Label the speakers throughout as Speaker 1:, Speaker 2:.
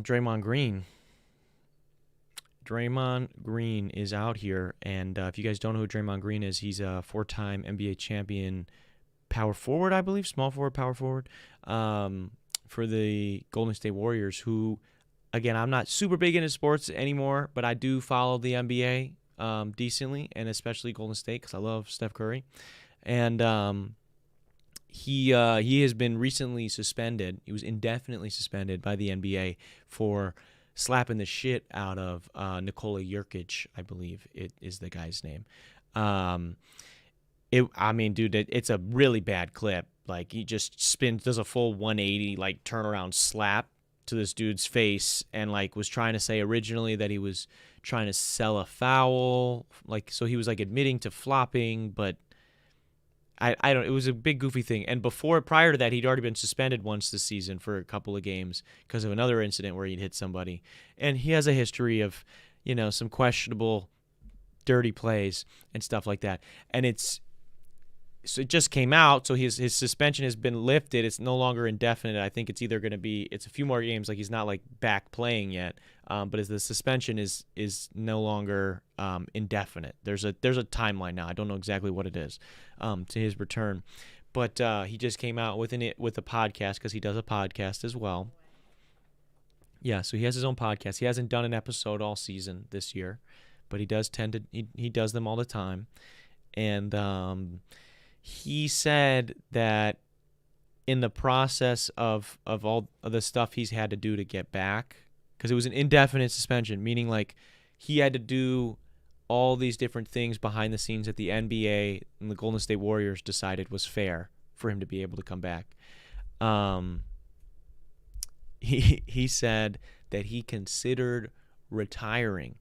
Speaker 1: Draymond Green. Draymond Green is out here, and if you guys don't know who Draymond Green is, he's a four-time NBA champion power forward, I believe, small forward, power forward, for the Golden State Warriors, who, again, I'm not super big into sports anymore, but I do follow the NBA decently, and especially Golden State because I love Steph Curry. And he has been recently suspended. He was indefinitely suspended by the NBA for slapping the shit out of Nikola Jokic, I believe it is the guy's name. Dude, it's a really bad clip. Like, he just does a full 180, like, turnaround slap to this dude's face, and, like, was trying to say originally that he was trying to sell a foul. Like, so he was, like, admitting to flopping, but it was a big goofy thing. And prior to that, he'd already been suspended once this season for a couple of games because of another incident where he'd hit somebody. And he has a history of, some questionable, dirty plays and stuff like that. And so it just came out, so his suspension has been lifted. It's no longer indefinite. I think it's either going to be, it's a few more games, like he's not like back playing yet. But as the suspension is no longer indefinite. There's a timeline now. I don't know exactly what it is to his return, but he just came out with a podcast because he does a podcast as well. Yeah, so he has his own podcast. He hasn't done an episode all season this year, but he does he does them all the time, and he said that in the process of all of the stuff he's had to do to get back, because it was an indefinite suspension, meaning like he had to do all these different things behind the scenes that the NBA and the Golden State Warriors decided was fair for him to be able to come back. He said that he considered retiring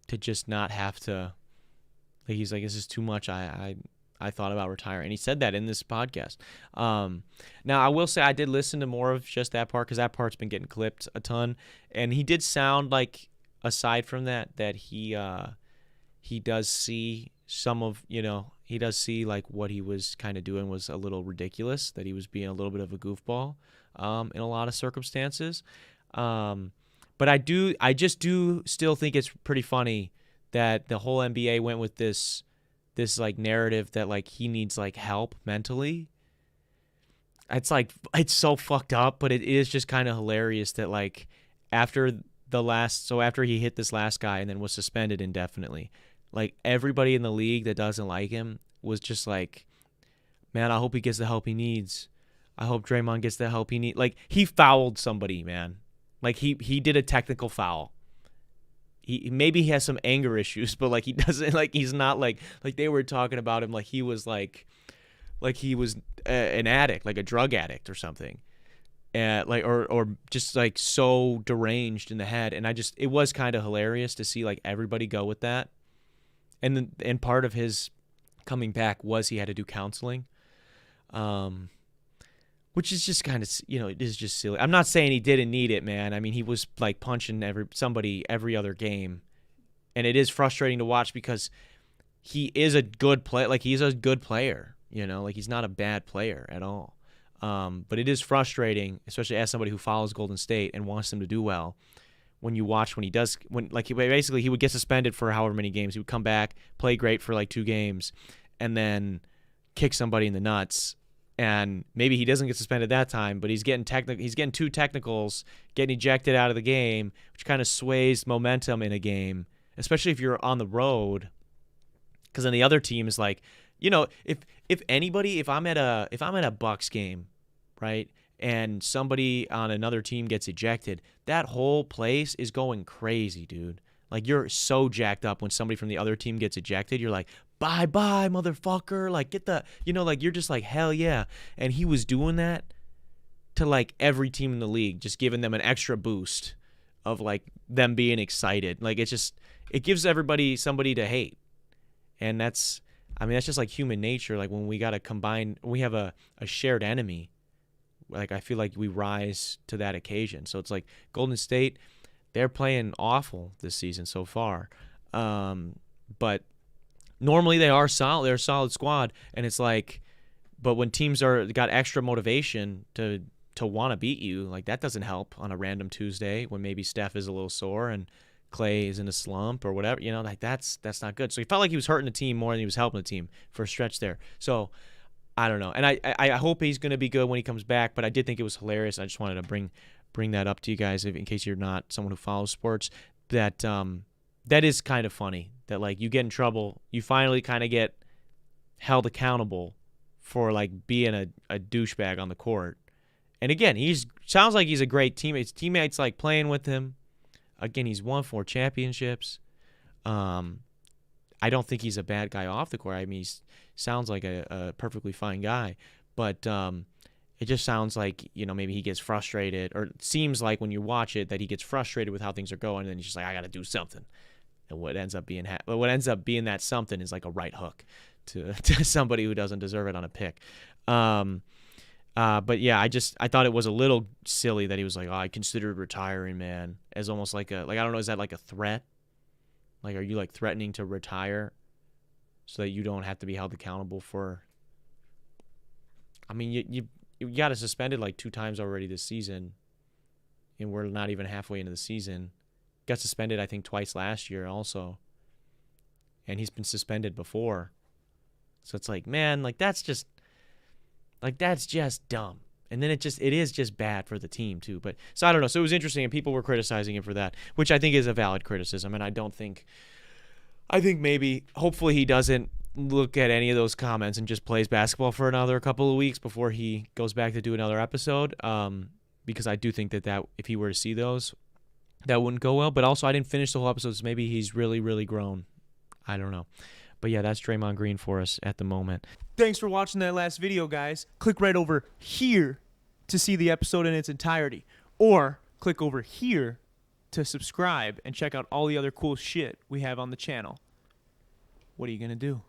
Speaker 1: to just not have to. Like, he's like, this is too much. I thought about retiring. And he said that in this podcast. Now, I will say I did listen to more of just that part because that part's been getting clipped a ton. And he did sound like, aside from that he does see he does see like what he was kind of doing was a little ridiculous, that he was being a little bit of a goofball in a lot of circumstances. But I just do still think it's pretty funny that the whole NBA went with this like narrative that like he needs like help mentally. It's like, it's so fucked up, but it is just kind of hilarious that like after he hit this last guy and then was suspended indefinitely, like everybody in the league that doesn't like him was just like, man, I hope he gets the help he needs. I hope Draymond gets the help he needs. Like, he fouled somebody, man. Like, he did a technical foul. Maybe he has some anger issues, but like he doesn't, like, he's not like they were talking about him like he was he was an addict, like a drug addict or something, like or just like so deranged in the head. And it was kind of hilarious to see like everybody go with that. And part of his coming back was he had to do counseling, which is just kind of, it is just silly. I'm not saying he didn't need it, man. I mean, he was like punching somebody every other game, and it is frustrating to watch because he is a good player. Like, he's a good player, like he's not a bad player at all. But it is frustrating, especially as somebody who follows Golden State and wants them to do well, when you watch he would get suspended for however many games. He would come back, play great for like 2 games, and then kick somebody in the nuts. And maybe he doesn't get suspended that time, but he's getting 2 technicals, getting ejected out of the game, which kind of sways momentum in a game, especially if you're on the road. Because then the other team is like, if I'm at a Bucks game, right, and somebody on another team gets ejected, that whole place is going crazy, dude. Like, you're so jacked up when somebody from the other team gets ejected. You're like, bye-bye, motherfucker. Like, get the, like, you're just like, hell yeah. And he was doing that to, like, every team in the league, just giving them an extra boost of, like, them being excited. Like, it gives everybody somebody to hate. And that's just, like, human nature. Like, when we got to combine, we have a shared enemy. Like, I feel like we rise to that occasion. So it's like Golden State, they're playing awful this season so far. But normally they are solid. They're a solid squad. And it's like, but when teams got extra motivation to to want to beat you. Like, that doesn't help on a random Tuesday when maybe Steph is a little sore and Clay is in a slump or whatever. Like that's not good. So he felt like he was hurting the team more than he was helping the team for a stretch there. So I don't know. And I hope he's going to be good when he comes back, but I did think it was hilarious. I just wanted to bring that up to you guys in case you're not someone who follows sports, that that is kind of funny that, like, you get in trouble, you finally kind of get held accountable for, like, being a douchebag on the court. And again, sounds like he's a great teammate. His teammates like playing with him. Again, he's won 4 championships. I don't think he's a bad guy off the court. I mean, he sounds like a perfectly fine guy, but it just sounds like, maybe he gets frustrated, or it seems like when you watch it that he gets frustrated with how things are going, and then he's just like, I got to do something. And what ends up being that something is like a right hook to somebody who doesn't deserve it on a pick. But yeah, I thought it was a little silly that he was like, I considered retiring, man, as almost like I don't know, is that like a threat? Like, are you like threatening to retire so that you don't have to be held accountable for? I mean, you got it suspended like 2 times already this season, and we're not even halfway into the season. Got suspended, I think, twice last year also, and he's been suspended before. So it's like, man, like that's just dumb. And then it is just bad for the team too. But so I don't know. So it was interesting, and people were criticizing him for that, which I think is a valid criticism. And I think maybe, hopefully, he doesn't look at any of those comments and just plays basketball for another couple of weeks before he goes back to do another episode. Because I do think that if he were to see those, that wouldn't go well. But also, I didn't finish the whole episode, so maybe he's really, really grown. I don't know. But yeah, that's Draymond Green for us at the moment.
Speaker 2: Thanks for watching that last video, guys. Click right over here to see the episode in its entirety. Or click over here to subscribe and check out all the other cool shit we have on the channel. What are you going to do?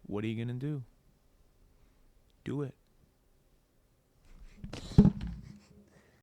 Speaker 2: What are you going to do? Do it.